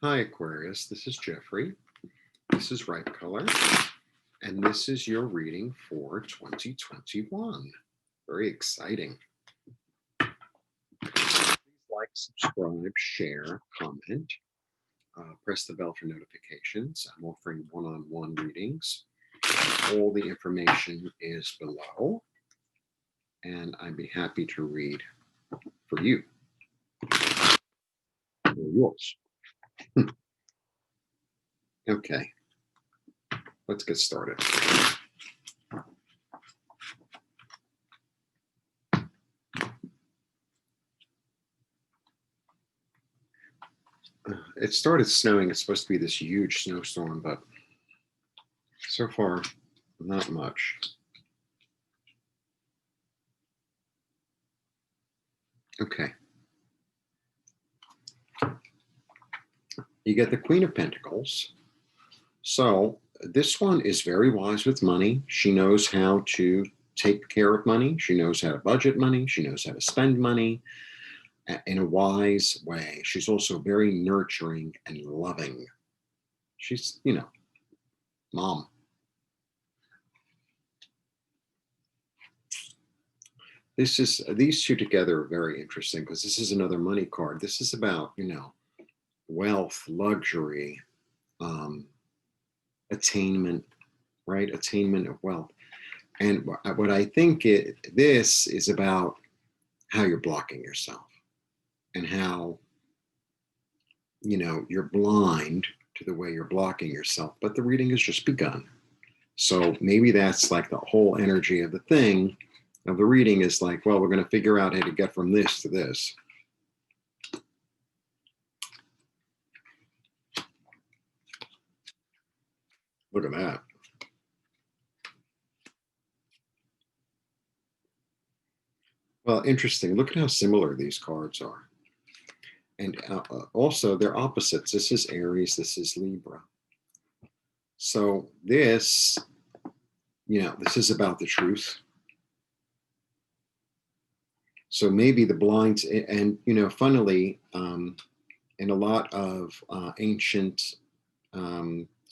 Hi, Aquarius. This is Jeffrey. This is Right Color. And this is your reading for 2021. Very exciting. Please like, subscribe, share, comment. Press the bell for notifications. I'm offering one-on-one readings. All the information is below. And I'd be happy to read for you. Or yours. Okay. Let's get started. It started snowing. It's supposed to be this huge snowstorm, but so far, not much. Okay. You get the Queen of Pentacles. So this one is very wise with money. She knows how to take care of money. She knows how to budget money. She knows how to spend money in a wise way. She's also very nurturing and loving. She's, mom. These two together are very interesting because this is another money card. This is about, wealth, luxury, attainment, right? Attainment of wealth. And what I think this is about how you're blocking yourself and how, you're blind to the way you're blocking yourself, but the reading has just begun. So maybe that's like the whole energy of the thing of the reading is like, well, we're going to figure out how to get from this to this. Look at that. Well, interesting. Look at how similar these cards are. And also they're opposites. This is Aries, this is Libra. So this, this is about the truth. So maybe the blinds, and, funnily, in a lot of ancient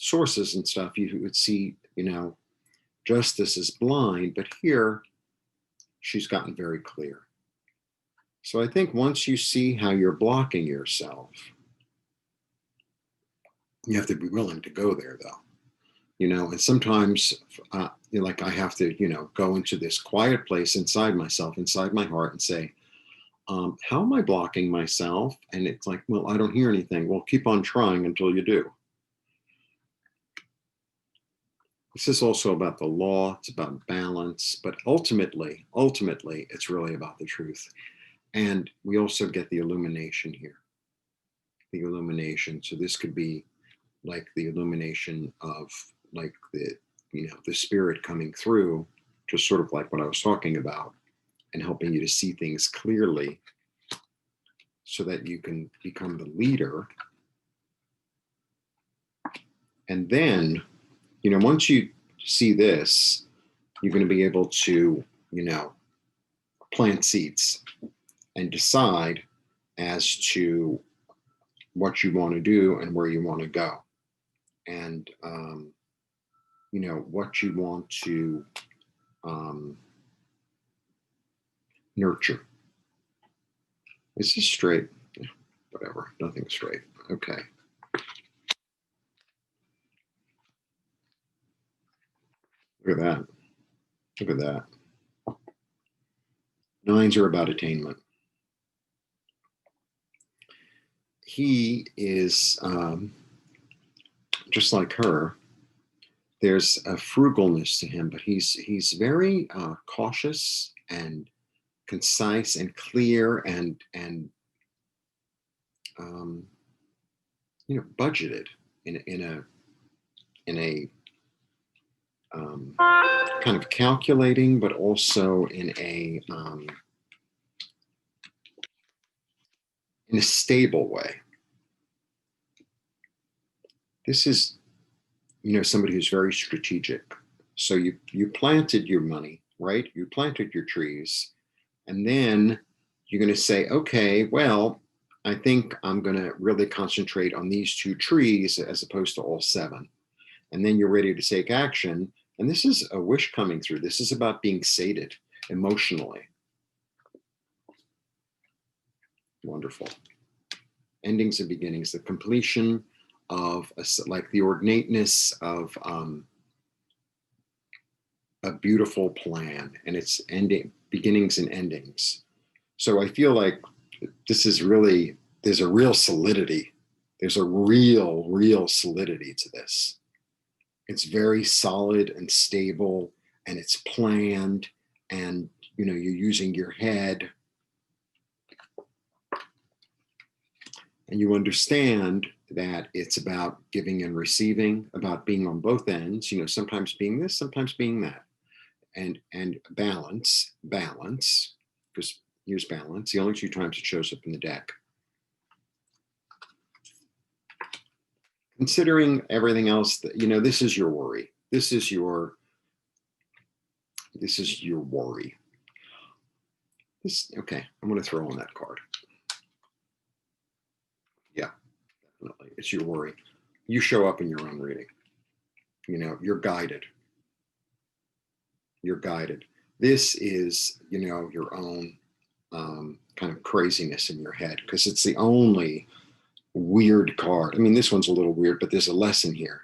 sources and stuff, you would see, justice is blind, but here she's gotten very clear. So I think once you see how you're blocking yourself, you have to be willing to go there, though. And sometimes, like I have to, go into this quiet place inside myself, inside my heart, and say, how am I blocking myself? And it's like, well, I don't hear anything. Well, keep on trying until you do. This is also about the law. It's about balance, but ultimately, it's really about the truth. And we also get the illumination here. The illumination. So this could be like the illumination of like the spirit coming through, just sort of like what I was talking about, and helping you to see things clearly so that you can become the leader. And then, once you see this, you're going to be able to, plant seeds and decide as to what you want to do and where you want to go. And, what you want to nurture. Is this straight? Whatever, nothing's straight. Okay. Look at that. Look at that. Nines are about attainment. He is just like her. There's a frugalness to him, but he's very cautious and concise and clear and budgeted in a kind of calculating, but also in a stable way. This is, somebody who's very strategic. So you planted your money, right? You planted your trees, and then you're going to say, okay, well, I think I'm going to really concentrate on these 2 trees as opposed to all 7. And then you're ready to take action. And this is a wish coming through. This is about being sated emotionally. Wonderful. Endings and beginnings, the completion of like the ornateness of a beautiful plan, and it's ending, beginnings and endings. So I feel like this is really, there's a real solidity. There's a real solidity to this. It's very solid and stable, and it's planned, and you're using your head, and you understand that it's about giving and receiving, about being on both ends, sometimes being this, sometimes being that, and balance, because here's balance, the only 2 times it shows up in the deck. Considering everything else, this is your worry. This is your worry. Okay, I'm going to throw on that card. Yeah, definitely. It's your worry. You show up in your own reading. You're guided. You're guided. This is, your own kind of craziness in your head, because it's the only weird card. I mean, this one's a little weird, but there's a lesson here.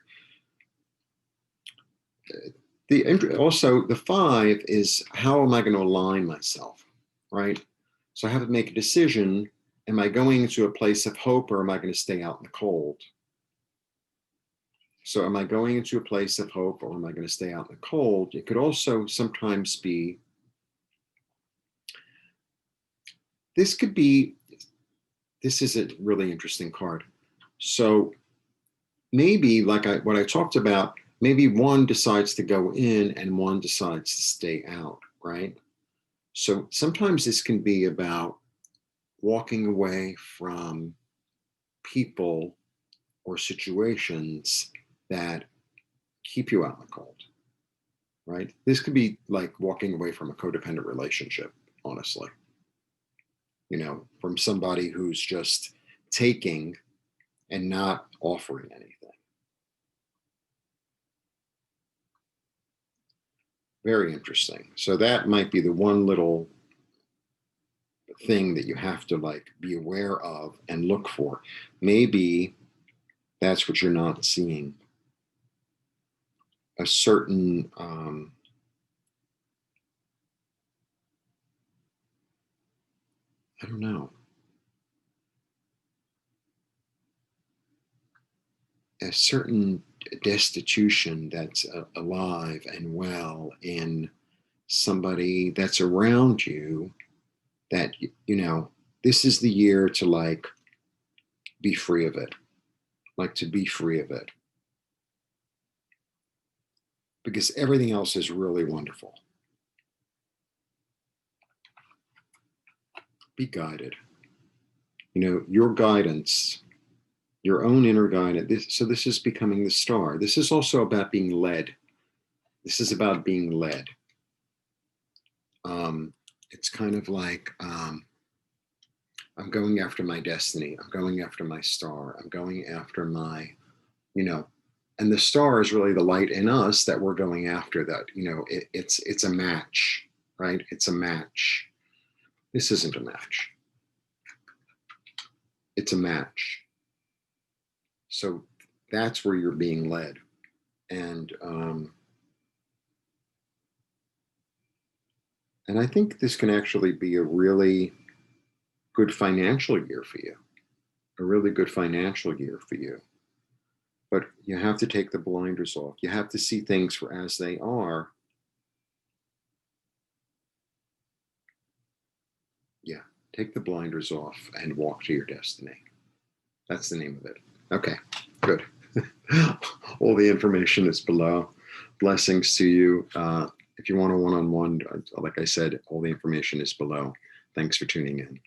Also, the 5 is, how am I going to align myself, right? So I have to make a decision. Am I going into a place of hope, or am I going to stay out in the cold? So am I going into a place of hope, or am I going to stay out in the cold? It could also sometimes be, this is a really interesting card. So maybe what I talked about, maybe one decides to go in and one decides to stay out, right? So sometimes this can be about walking away from people or situations that keep you out in the cold, right? This could be like walking away from a codependent relationship, honestly. From somebody who's just taking and not offering anything. Very interesting. So that might be the one little thing that you have to be aware of and look for. Maybe that's what you're not seeing. A certain I don't know. A certain destitution that's alive and well in somebody that's around you, that this is the year to be free of it, to be free of it, because everything else is really wonderful. Be guided. Your guidance, your own inner guidance. So this is becoming the star. This is also about being led. This is about being led. It's kind of like, I'm going after my destiny. I'm going after my star. I'm going after my, and the star is really the light in us that we're going after. That, it's a match, right? It's a match. This isn't a match. It's a match. So that's where you're being led. And I think this can actually be a really good financial year for you. A really good financial year for you. But you have to take the blinders off. You have to see things for as they are. Yeah, take the blinders off and walk to your destiny. That's the name of it. Okay, good. All the information is below. Blessings to you. If you want a one-on-one, like I said, all the information is below. Thanks for tuning in.